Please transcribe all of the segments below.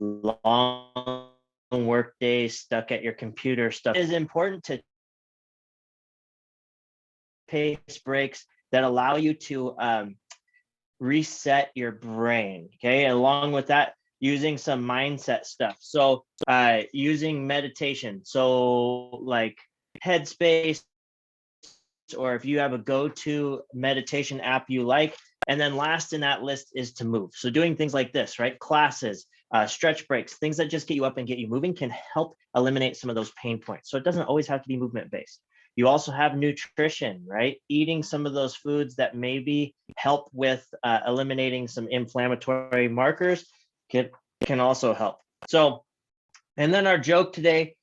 long work days, stuck at your computer stuff. It is important to pace breaks that allow you to reset your brain. Okay, along with that, using some mindset stuff. So using meditation. So like Headspace, or if you have a go-to meditation app you like. And then last in that list is to move. So doing things like this, right? Classes, stretch breaks, things that just get you up and get you moving can help eliminate some of those pain points. So it doesn't always have to be movement based. You also have nutrition, right? Eating some of those foods that maybe help with eliminating some inflammatory markers can also help. So, and then our joke today,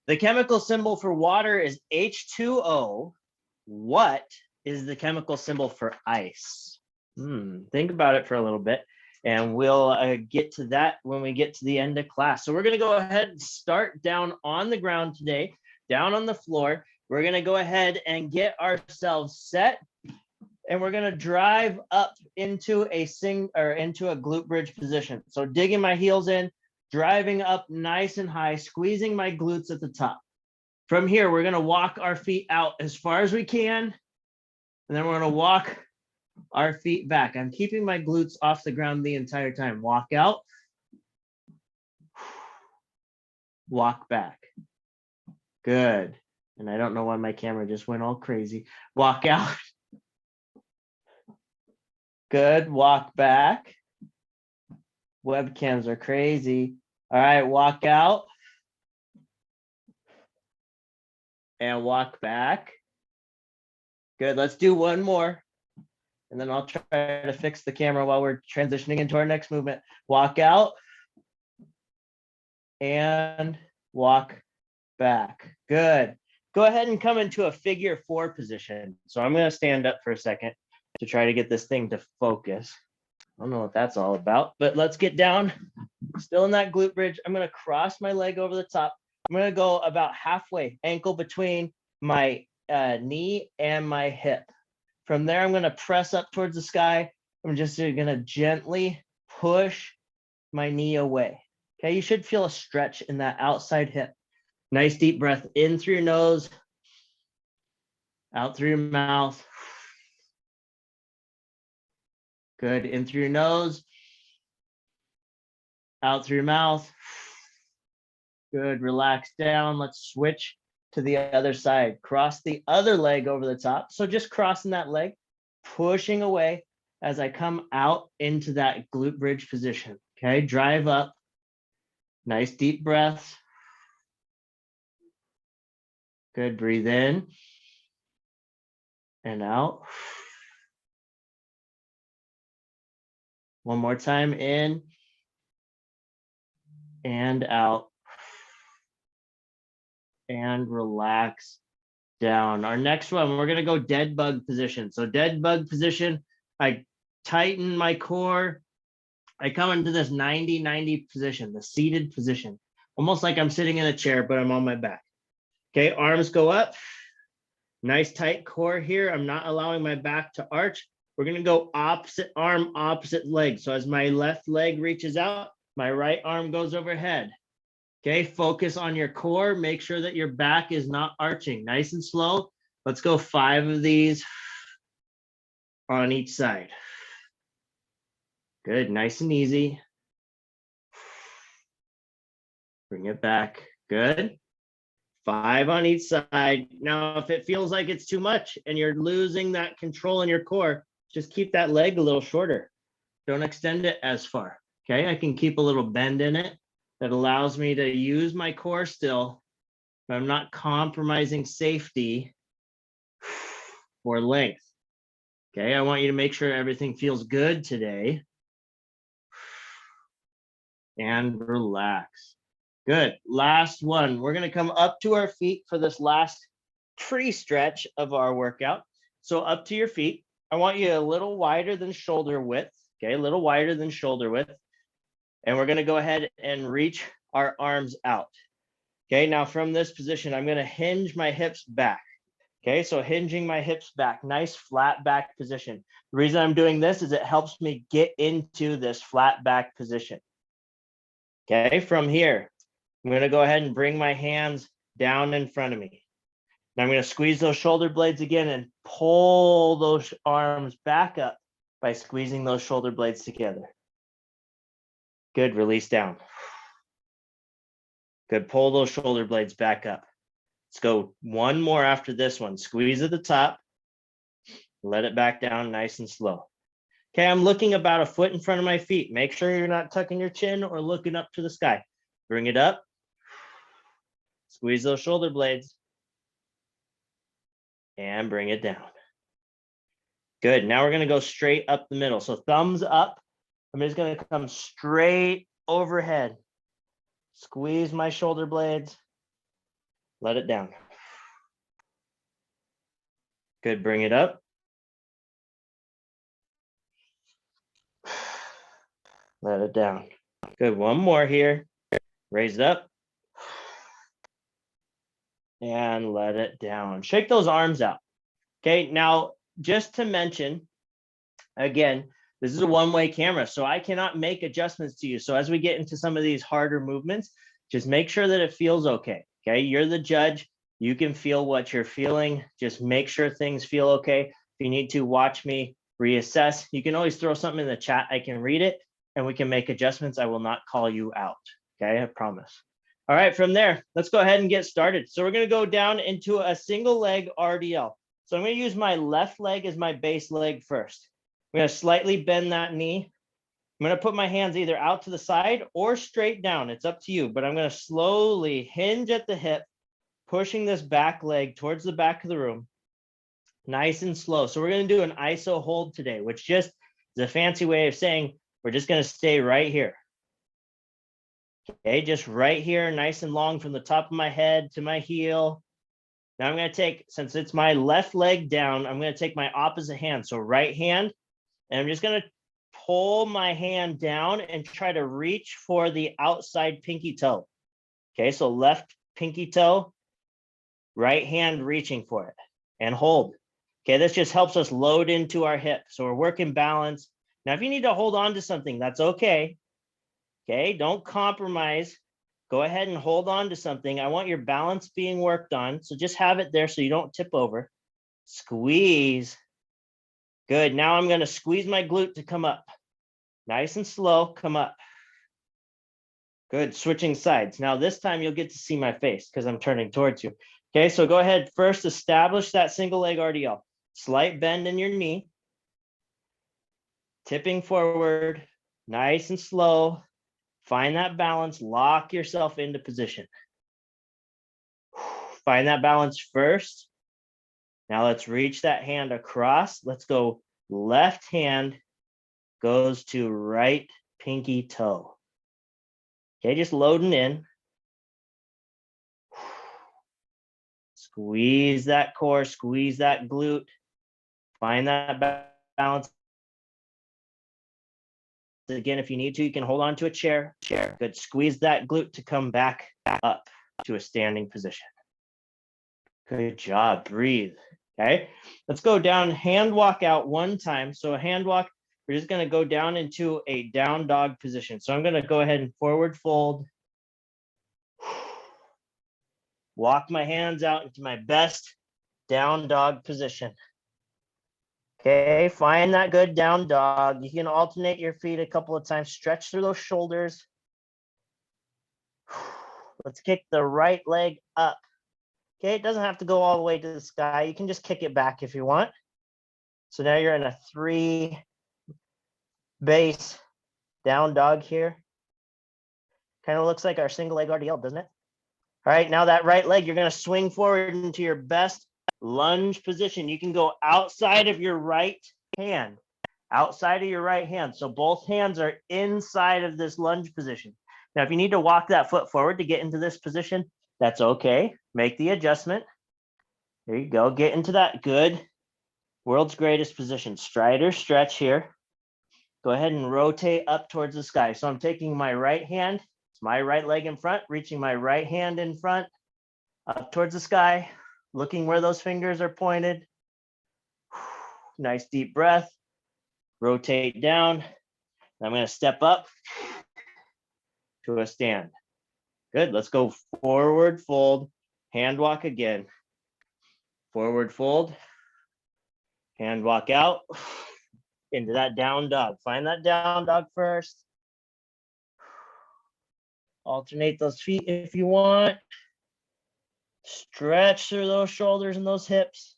the chemical symbol for water is H2O. What is the chemical symbol for ice? Think about it for a little bit, and we'll get to that when we get to the end of class. So we're going to go ahead and start down on the ground today, down on the floor. We're going to go ahead and get ourselves set, and we're going to drive up into a glute bridge position. So digging my heels in, driving up nice and high, squeezing my glutes at the top. From here, we're going to walk our feet out as far as we can, and then we're going to walk our feet back. I'm keeping my glutes off the ground the entire time. Walk out, walk back. Good. And I don't know why my camera just went all crazy. Walk out. Good. Walk back. Webcams are crazy. All right, walk out. And walk back. Good. Let's do one more. And then I'll try to fix the camera while we're transitioning into our next movement. Walk out and walk back. Good. Go ahead and come into a figure 4 position. So I'm going to stand up for a second to try to get this thing to focus. I don't know what that's all about, but let's get down. Still in that glute bridge. I'm going to cross my leg over the top. I'm going to go about halfway, ankle between my knee and my hip. From there, I'm going to press up towards the sky. I'm just going to gently push my knee away. Okay, you should feel a stretch in that outside hip. Nice deep breath in through your nose, out through your mouth. Good, in through your nose, out through your mouth. Good, relax down. Let's switch to the other side. Cross the other leg over the top. So just crossing that leg, pushing away as I come out into that glute bridge position. Okay, drive up. Nice deep breaths. Good, breathe in and out. One more time, in and out. And relax down. Our next one, we're going to go dead bug position. So dead bug position, I tighten my core. I come into this 90-90 position, the seated position, almost like I'm sitting in a chair, but I'm on my back. Okay, arms go up. Nice tight core here. I'm not allowing my back to arch. We're going to go opposite arm, opposite leg. So as my left leg reaches out, my right arm goes overhead. Okay, focus on your core. Make sure that your back is not arching. Nice and slow. Let's go 5 of these on each side. Good, nice and easy. Bring it back. Good. 5 on each side. Now, if it feels like it's too much and you're losing that control in your core, just keep that leg a little shorter. Don't extend it as far. Okay, I can keep a little bend in it. That allows me to use my core still, but I'm not compromising safety or length. Okay, I want you to make sure everything feels good today. And relax. Good. Last one. We're going to come up to our feet for this last tree stretch of our workout. So up to your feet. I want you a little wider than shoulder width. Okay, a little wider than shoulder width. And we're going to go ahead and reach our arms out. Okay, now from this position, I'm going to hinge my hips back. Okay, so hinging my hips back, nice flat back position. The reason I'm doing this is it helps me get into this flat back position. Okay, from here, I'm going to go ahead and bring my hands down in front of me. Now I'm going to squeeze those shoulder blades again and pull those arms back up by squeezing those shoulder blades together. Good, release down. Good, pull those shoulder blades back up. Let's go one more after this one. Squeeze at the top, let it back down nice and slow. Okay, I'm looking about a foot in front of my feet. Make sure you're not tucking your chin or looking up to the sky. Bring it up. Squeeze those shoulder blades. And bring it down. Good, now we're gonna go straight up the middle. So thumbs up. I'm just gonna come straight overhead. Squeeze my shoulder blades. Let it down. Good, bring it up. Let it down. Good, one more here. Raise it up. And let it down. Shake those arms out. Okay, now just to mention, again, this is a one-way camera, so I cannot make adjustments to you. So as we get into some of these harder movements, just make sure that it feels okay. Okay, you're the judge. You can feel what you're feeling. Just make sure things feel okay. If you need to watch me reassess, you can always throw something in the chat. I can read it and we can make adjustments. I will not call you out. Okay, I promise. All right, from there, let's go ahead and get started. So we're going to go down into a single leg RDL. So I'm going to use my left leg as my base leg first. I'm going to slightly bend that knee. I'm going to put my hands either out to the side or straight down. It's up to you, but I'm going to slowly hinge at the hip, pushing this back leg towards the back of the room, nice and slow. So we're going to do an ISO hold today, which just is a fancy way of saying we're just going to stay right here. Okay, just right here, nice and long from the top of my head to my heel. Now I'm going to take, since it's my left leg down, I'm going to take my opposite hand. So right hand, and I'm just going to pull my hand down and try to reach for the outside pinky toe. Okay, so left pinky toe, right hand reaching for it, and hold. Okay, this just helps us load into our hip. So we're working balance. Now, if you need to hold on to something, that's okay. Okay, don't compromise. Go ahead and hold on to something. I want your balance being worked on. So just have it there so you don't tip over. Squeeze. Good. Now I'm going to squeeze my glute to come up. Nice and slow, come up. Good. Switching sides. Now this time you'll get to see my face because I'm turning towards you. Okay, so go ahead. First, establish that single leg RDL. Slight bend in your knee. Tipping forward. Nice and slow. Find that balance, lock yourself into position. Find that balance first. Now let's reach that hand across. Let's go left hand goes to right pinky toe. Okay, just loading in. Squeeze that core, squeeze that glute. Find that balance. Again, if you need to, you can hold on to a chair. Good. Squeeze that glute to come back up to a standing position. Good job. Breathe. Okay. Let's go down, hand walk out one time. So a hand walk, we're just going to go down into a down dog position. So I'm going to go ahead and forward fold. Walk my hands out into my best down dog position. Okay, find that good down dog. You can alternate your feet a couple of times. Stretch through those shoulders. Let's kick the right leg up. Okay, it doesn't have to go all the way to the sky. You can just kick it back if you want. So now you're in a 3 base down dog here. Kind of looks like our single leg RDL, doesn't it? All right, now that right leg, you're going to swing forward into your best lunge position. You can go outside of your right hand, outside of your right hand. So both hands are inside of this lunge position. Now, if you need to walk that foot forward to get into this position, that's okay. Make the adjustment. There you go. Get into that good world's greatest position. Strider stretch here. Go ahead and rotate up towards the sky. So I'm taking my right hand, it's my right leg in front, reaching my right hand in front, up towards the sky, looking where those fingers are pointed. Nice deep breath. Rotate down. I'm going to step up to a stand. Good. Let's go forward fold, hand walk again. Forward fold, hand walk out into that down dog. Find that down dog first. Alternate those feet if you want. Stretch through those shoulders and those hips.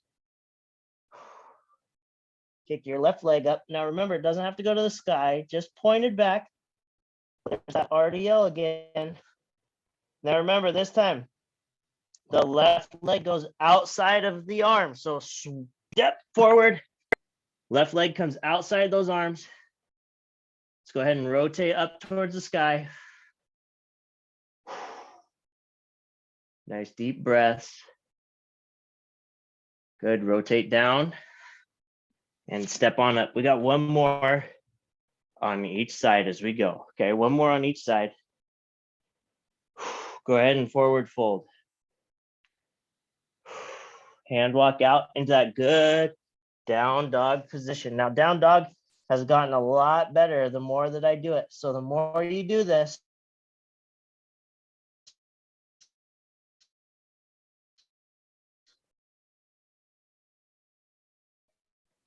Kick your left leg up. Now remember, it doesn't have to go to the sky, just pointed back. There's that RDL again. Now remember, this time, the left leg goes outside of the arm. So step forward. Left leg comes outside those arms. Let's go ahead and rotate up towards the sky. Nice deep breaths. Good. Rotate down and step on up. We got one more on each side as we go. Okay, one more on each side. Go ahead and forward fold. Hand walk out into that good down dog position. Now, down dog has gotten a lot better the more that I do it. So the more you do this,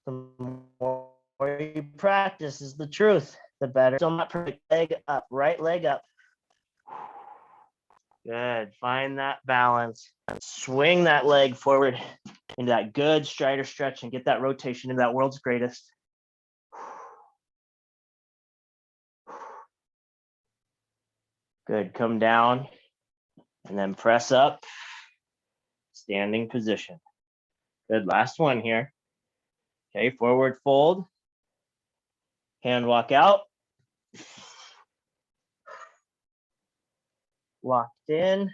the more you practice is the truth, the better. So not perfect. Leg up, right leg up. Good. Find that balance. Swing that leg forward into that good strider stretch and get that rotation into that world's greatest. Good. Come down and then press up. Standing position. Good. Last one here. Okay. Forward fold. Hand walk out. Locked in.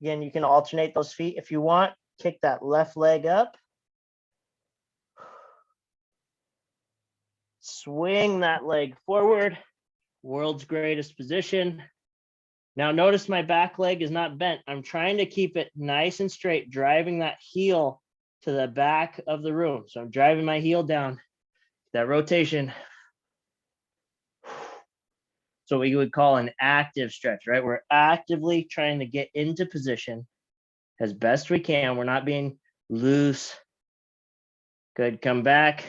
Again, you can alternate those feet if you want. Kick that left leg up. Swing that leg forward. World's greatest position. Now notice my back leg is not bent. I'm trying to keep it nice and straight, driving that heel to the back of the room. So I'm driving my heel down. That rotation. So we would call an active stretch, right? We're actively trying to get into position as best we can. We're not being loose. Good. Come back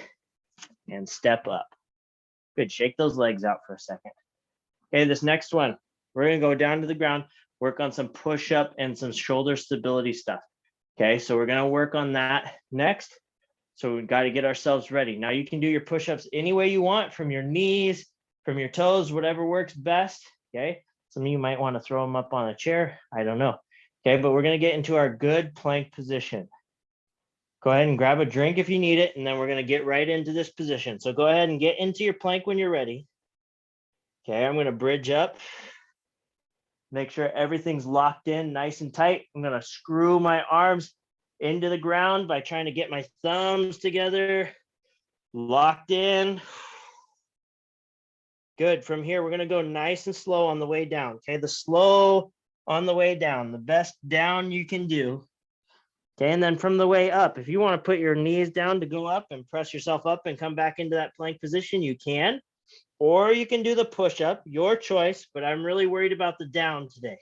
and step up. Good. Shake those legs out for a second. Okay, this next one, we're going to go down to the ground, work on some push-up and some shoulder stability stuff. Okay, so we're going to work on that next. So we've got to get ourselves ready. Now you can do your push-ups any way you want, from your knees, from your toes, whatever works best. Okay, some of you might want to throw them up on a chair. I don't know. Okay, but we're going to get into our good plank position. Go ahead and grab a drink if you need it, and then we're going to get right into this position. So go ahead and get into your plank when you're ready. Okay, I'm going to bridge up. Make sure everything's locked in nice and tight. I'm going to screw my arms into the ground by trying to get my thumbs together. Locked in. Good. From here, we're going to go nice and slow on the way down. Okay, the slow on the way down, the best down you can do. Okay, and then from the way up, if you want to put your knees down to go up and press yourself up and come back into that plank position, you can. Or you can do the push-up, your choice, but I'm really worried about the down today.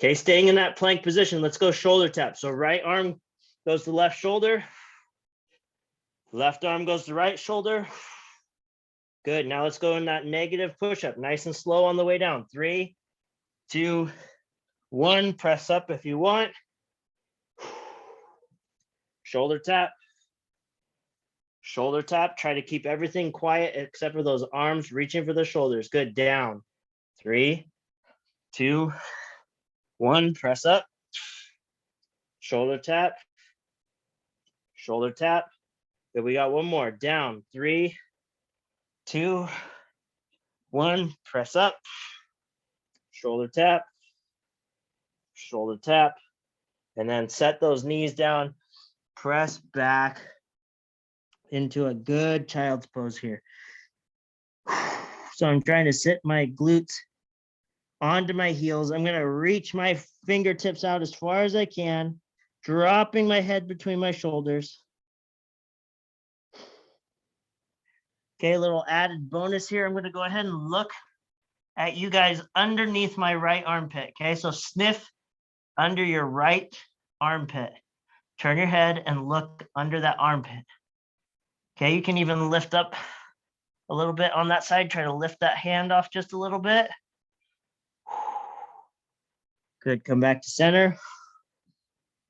Okay, staying in that plank position, let's go shoulder tap. So right arm goes to left shoulder. Left arm goes to right shoulder. Good, now let's go in that negative push-up, nice and slow on the way down. 3, 2, 1, press up if you want. Shoulder tap. Shoulder tap. Try to keep everything quiet except for those arms reaching for the shoulders. Good. Down. 3, 2, 1. Press up. Shoulder tap. Shoulder tap. Good. We got one more. Down. 3, 2, 1. Press up. Shoulder tap. Shoulder tap. And then set those knees down. Press back into a good child's pose here. So I'm trying to sit my glutes onto my heels. I'm going to reach my fingertips out as far as I can, dropping my head between my shoulders. Okay, a little added bonus here. I'm going to go ahead and look at you guys underneath my right armpit. Okay, so sniff under your right armpit. Turn your head and look under that armpit. Okay, you can even lift up a little bit on that side. Try to lift that hand off just a little bit. Good, come back to center.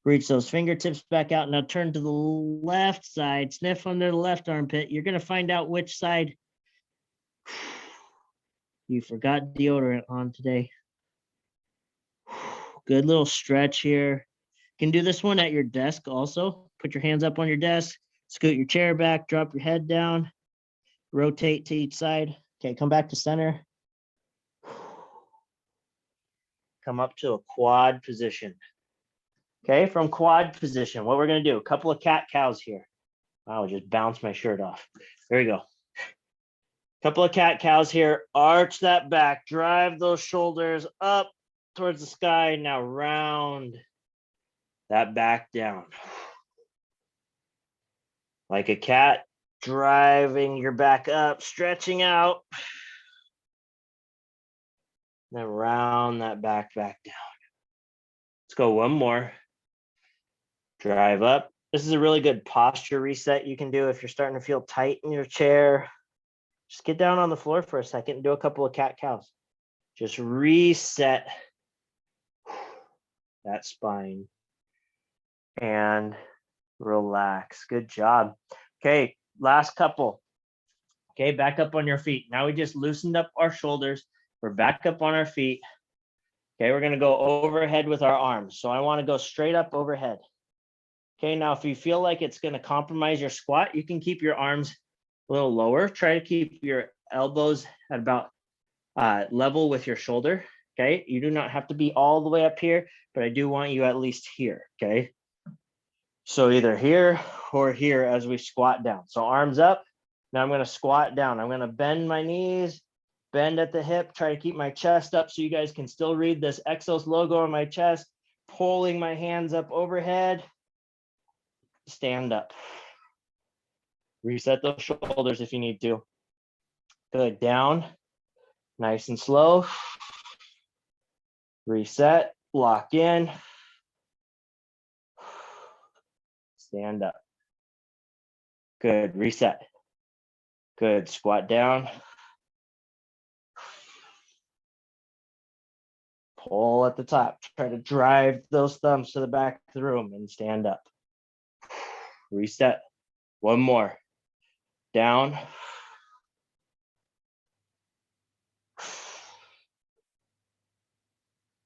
Reach those fingertips back out. Now turn to the left side. Sniff under the left armpit. You're going to find out which side you forgot deodorant on today. Good little stretch here. You can do this one at your desk also. Put your hands up on your desk. Scoot your chair back. Drop your head down. Rotate to each side. Okay, come back to center. Come up to a quad position. Okay, from quad position, what we're going to do, a couple of cat-cows here. I'll just bounce my shirt off. There we go. Couple of cat-cows here. Arch that back. Drive those shoulders up towards the sky. Now round that back down. Like a cat, driving your back up, stretching out. Then round that back down. Let's go one more. Drive up. This is a really good posture reset you can do if you're starting to feel tight in your chair. Just get down on the floor for a second and do a couple of cat-cows. Just reset that spine and relax. Good job. Okay, last couple. Okay, back up on your feet. Now we just loosened up our shoulders. We're back up on our feet. Okay, we're going to go overhead with our arms. So I want to go straight up overhead. Okay, now if you feel like it's going to compromise your squat, you can keep your arms a little lower. Try to keep your elbows at about level with your shoulder. Okay, you do not have to be all the way up here, but I do want you at least here. Okay, so either here or here as we squat down. So arms up. Now I'm going to squat down. I'm going to bend my knees, bend at the hip, try to keep my chest up so you guys can still read this Exos logo on my chest, pulling my hands up overhead. Stand up. Reset those shoulders if you need to. Good, down, nice and slow. Reset, lock in. Stand up. Good, reset. Good, squat down. Pull at the top. Try to drive those thumbs to the back of the room and stand up. Reset. One more. Down.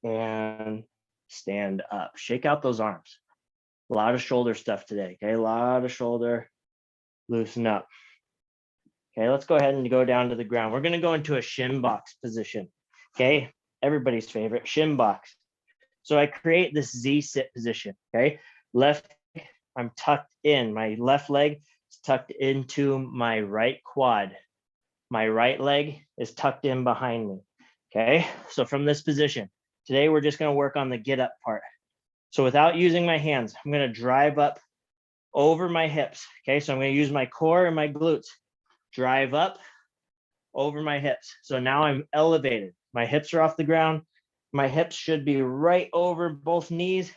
And stand up. Shake out those arms. A lot of shoulder stuff today. Okay, a lot of shoulder. Loosen up. Okay, let's go ahead and go down to the ground. We're going to go into a shin box position. Okay, everybody's favorite, shin box. So I create this Z sit position. Okay, left, I'm tucked in. My left leg is tucked into my right quad. My right leg is tucked in behind me. Okay, so from this position, today we're just going to work on the get up part. So without using my hands, I'm going to drive up over my hips. Okay, so I'm going to use my core and my glutes. Drive up over my hips. So now I'm elevated. My hips are off the ground. My hips should be right over both knees,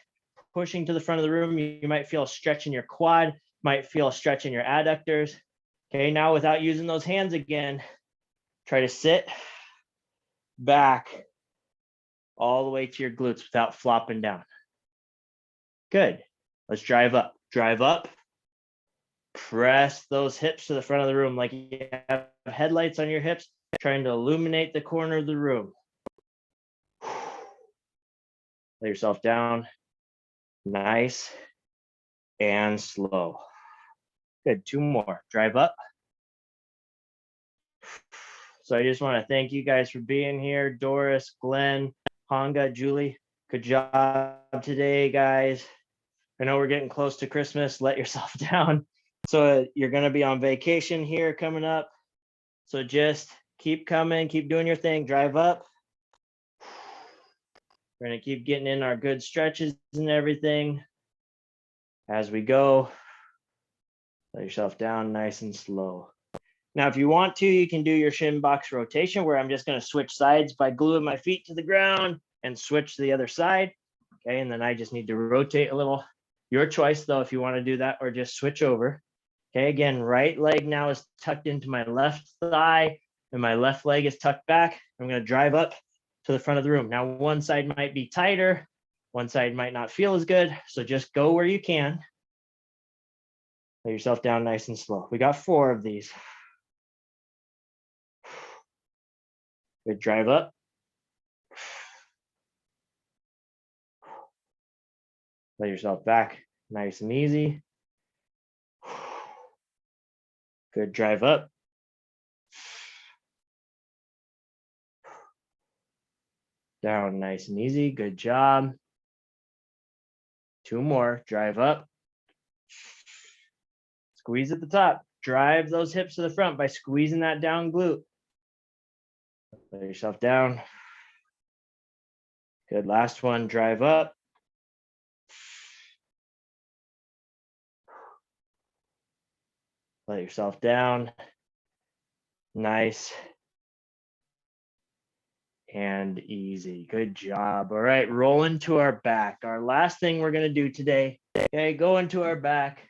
pushing to the front of the room. You might feel a stretch in your quad, might feel a stretch in your adductors. Okay, now without using those hands again, try to sit back all the way to your glutes without flopping down. Good. Let's drive up. Drive up. Press those hips to the front of the room like you have headlights on your hips, trying to illuminate the corner of the room. Lay yourself down. Nice and slow. Good. Two more. Drive up. So I just want to thank you guys for being here. Doris, Glenn, Hanga, Julie. Good job today, guys. I know we're getting close to Christmas. Let yourself down. So you're going to be on vacation here coming up. So just keep coming, keep doing your thing. Drive up. We're going to keep getting in our good stretches and everything as we go. Let yourself down nice and slow. Now, if you want to, you can do your shin box rotation where I'm just going to switch sides by gluing my feet to the ground and switch to the other side. Okay, and then I just need to rotate a little. Your choice, though, if you want to do that or just switch over. Okay, again, right leg now is tucked into my left thigh and my left leg is tucked back. I'm going to drive up to the front of the room. Now, one side might be tighter, one side might not feel as good. So just go where you can. Lay yourself down nice and slow. We got 4 of these. Good, drive up. Lay yourself back nice and easy. Good, drive up. Down nice and easy. Good job. 2 more. Drive up. Squeeze at the top. Drive those hips to the front by squeezing that down glute. Lay yourself down. Good. Last one. Drive up. Let yourself down. Nice and easy. Good job. All right, roll into our back. Our last thing we're going to do today. Okay, go into our back.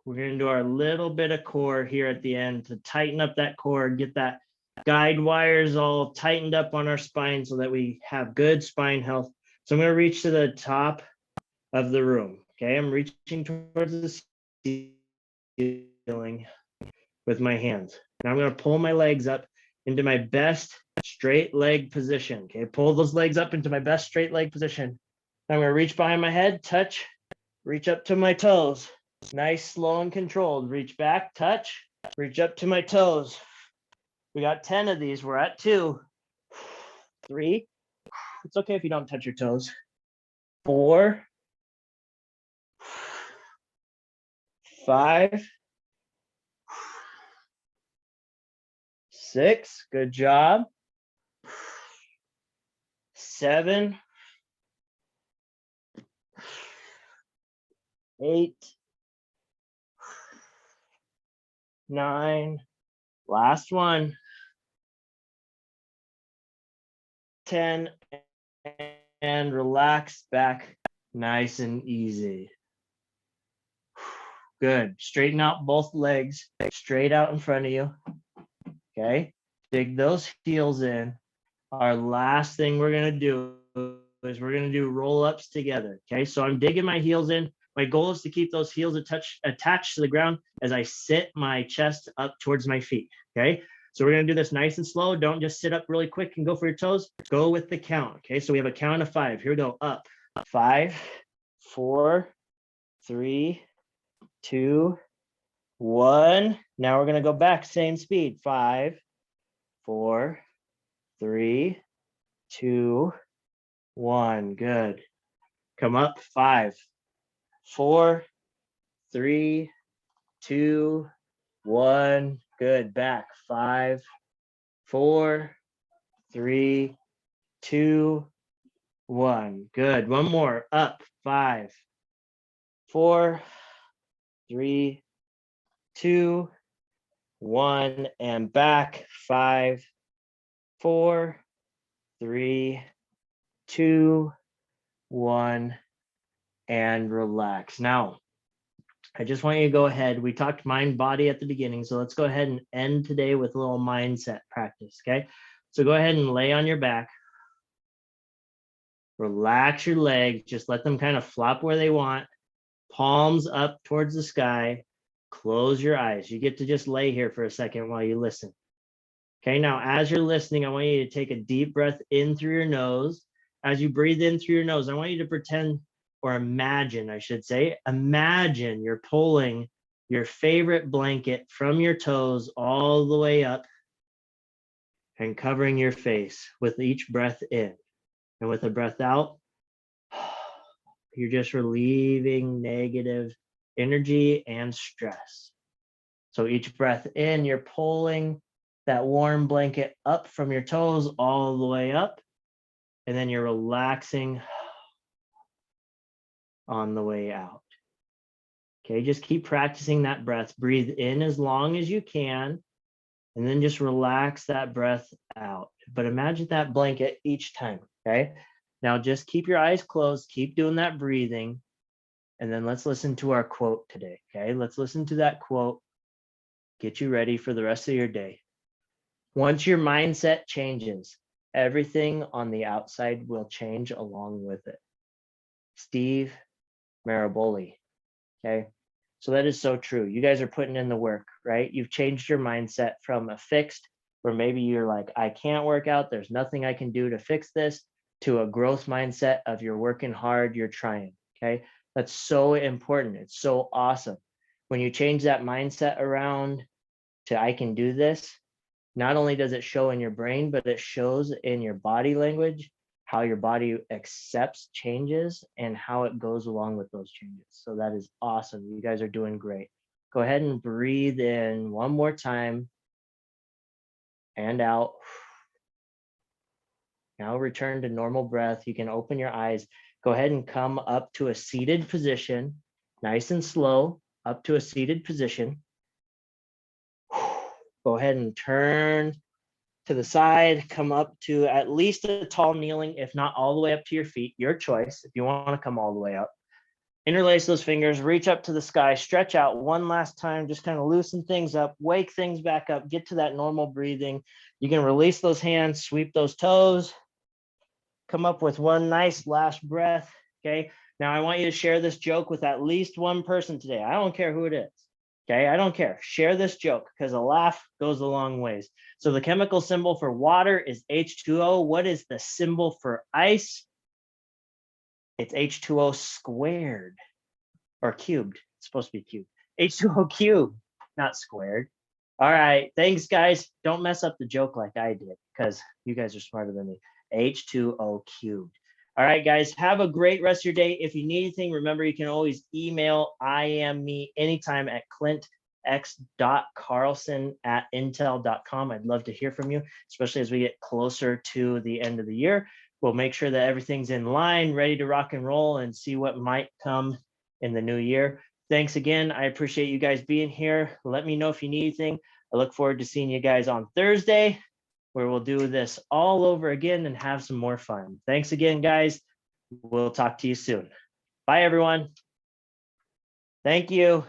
We're going to do our little bit of core here at the end to tighten up that core, get that guide wires all tightened up on our spine so that we have good spine health. So I'm going to reach to the top of the room. Okay, I'm reaching towards the ceiling with my hands. Now I'm going to pull my legs up into my best straight leg position. Okay, pull those legs up into my best straight leg position. I'm going to reach behind my head, touch, reach up to my toes. Nice, slow and controlled. Reach back, touch, reach up to my toes. We got 10 of these. We're at 2, 3. It's okay if you don't touch your toes. 4, 5, 6. Good job. 7, 8, 9. Last one. 10, and relax back nice and easy. Good. Straighten out both legs straight out in front of you. Okay. Dig those heels in. Our last thing we're going to do is we're going to do roll-ups together. Okay. So I'm digging my heels in. My goal is to keep those heels attached to the ground as I sit my chest up towards my feet. Okay. So we're going to do this nice and slow. Don't just sit up really quick and go for your toes. Go with the count. Okay. So we have a count of 5. Here we go. Up. 5, 4, 3, 2, 1. Now we're going to go back. Same speed. 5, 4, 3, 2, 1. Good. Come up. 5, 4, 3, 2, 1. Good. Back. 5, 4, 3, 2, 1. Good. One more. Up. 5, 4, 3, 2, 1. And back. 5, 4, 3, 2, 1. And relax. Now, I just want you to go ahead. We talked mind body at the beginning, so let's go ahead and end today with a little mindset practice. Okay, so go ahead and lay on your back. Relax your legs. Just let them kind of flop where they want. Palms up towards the sky. Close your eyes. You get to just lay here for a second while you listen. Okay, now as you're listening, I want you to take a deep breath in through your nose. As you breathe in through your nose, I want you to pretend, or imagine, I should say, imagine you're pulling your favorite blanket from your toes all the way up and covering your face with each breath in. And with a breath out, you're just relieving negative energy and stress. So each breath in, you're pulling that warm blanket up from your toes all the way up, and then you're relaxing on the way out. Okay, just keep practicing that breath. Breathe in as long as you can, and then just relax that breath out. But imagine that blanket each time, okay? Now just keep your eyes closed, keep doing that breathing, and then let's listen to our quote today, okay? Let's listen to that quote, get you ready for the rest of your day. Once your mindset changes, everything on the outside will change along with it. Steve Maraboli, okay? So that is so true. You guys are putting in the work, right? You've changed your mindset from a fixed, where maybe you're like, I can't work out, there's nothing I can do to fix this, to a growth mindset of you're working hard, you're trying, okay? That's so important. It's so awesome. When you change that mindset around to I can do this, not only does it show in your brain, but it shows in your body language, how your body accepts changes and how it goes along with those changes. So that is awesome. You guys are doing great. Go ahead and breathe in one more time and out. Now return to normal breath. You can open your eyes. Go ahead and come up to a seated position, nice and slow, up to a seated position. Go ahead and turn to the side, come up to at least a tall kneeling, if not all the way up to your feet, your choice, if you want to come all the way up. Interlace those fingers, reach up to the sky, stretch out one last time, just kind of loosen things up, wake things back up, get to that normal breathing. You can release those hands, sweep those toes, come up with one nice last breath, okay? Now I want you to share this joke with at least one person today. I don't care who it is. Okay, I don't care. Share this joke because a laugh goes a long ways. So the chemical symbol for water is H2O. What is the symbol for ice? It's H2O squared or cubed. It's supposed to be cubed. H2O cubed, not squared. All right, thanks guys. Don't mess up the joke like I did because you guys are smarter than me. H2O cubed. All right, guys, have a great rest of your day. If you need anything, remember you can always email me anytime at clintx.carlson@intel.com. I'd love to hear from you, especially as we get closer to the end of the year. We'll make sure that everything's in line, ready to rock and roll, and see what might come in the new year. Thanks again. I appreciate you guys being here. Let me know if you need anything. I look forward to seeing you guys on Thursday, where we'll do this all over again and have some more fun. Thanks again, guys. We'll talk to you soon. Bye, everyone. Thank you.